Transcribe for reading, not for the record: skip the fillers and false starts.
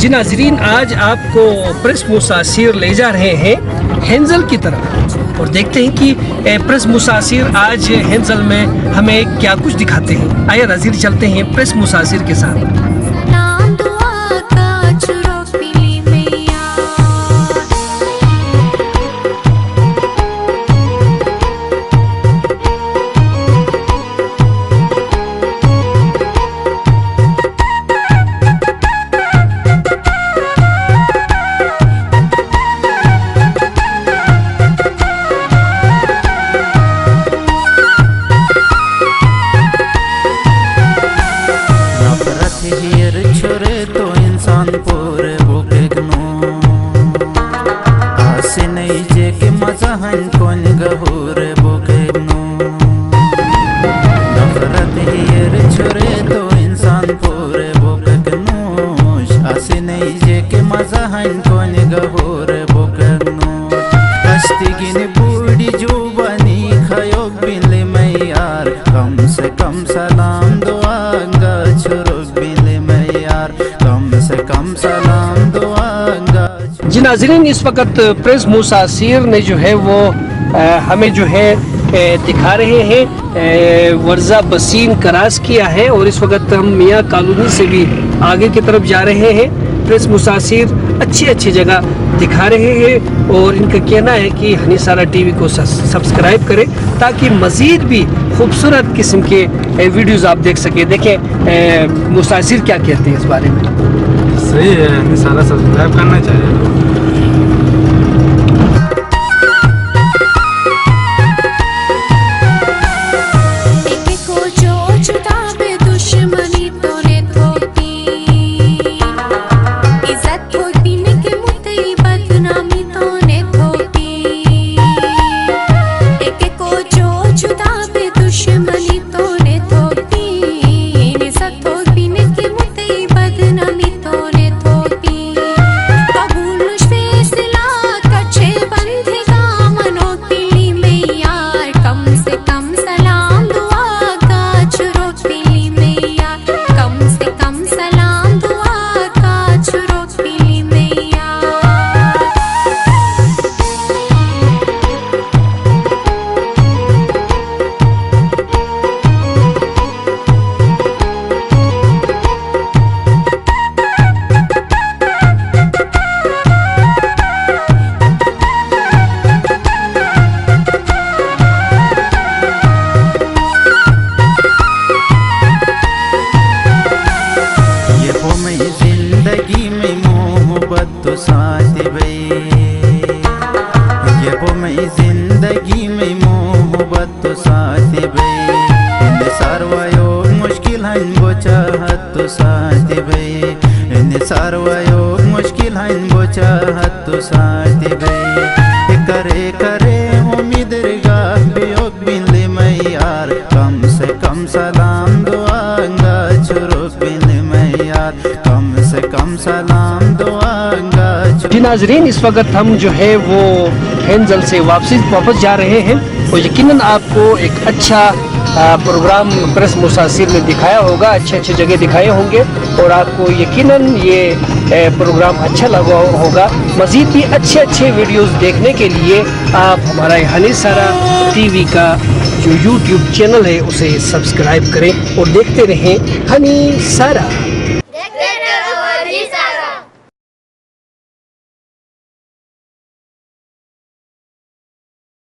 जी नाजरीन, आज आपको प्रेस मुसासिर ले जा रहे हैं हेंजल की तरफ और देखते हैं कि प्रेस मुसासिर आज हेंजल में हमें क्या कुछ दिखाते हैं। आइए नाजरीन, चलते हैं प्रेस मुसासिर के साथ। जी नाजरीन, इस वक्त प्रेस मुसासिर ने जो है वो हमें जो है दिखा रहे हैं वर्जा बसीन क्रॉस किया है और इस वक्त हम मियाँ कॉलोनी से भी आगे की तरफ जा रहे हैं। प्रेस मुसासिर अच्छी अच्छी जगह दिखा रहे हैं और इनका कहना है कि हनीसारा टीवी को सब्सक्राइब करें ताकि मज़ीद भी खूबसूरत किस्म के वीडियोस आप देख सकें। देखें मुसासिर क्या कहते हैं इस बारे में। सही है, हनीसारा सब्सक्राइब करना चाहिए। मुश्किल करे करे उम्मीद बिले में यार कम से कम सलाम दुआंगा चुरुक बिले में यार कम से कम सलाम दुआंगा। जी नाजरीन, इस वक्त हम जो है वो हेंजल से वापस जा रहे हैं और यकीनन आपको एक अच्छा प्रोग्राम प्रेस मुसासिर ने दिखाया होगा, अच्छे अच्छे जगह दिखाए होंगे और आपको यकीनन ये प्रोग्राम अच्छा लगा होगा। मज़ीद भी अच्छे अच्छे वीडियोस देखने के लिए आप हमारा हनीसारा टीवी का जो यूट्यूब चैनल है उसे सब्सक्राइब करें और देखते रहें हनीसारा।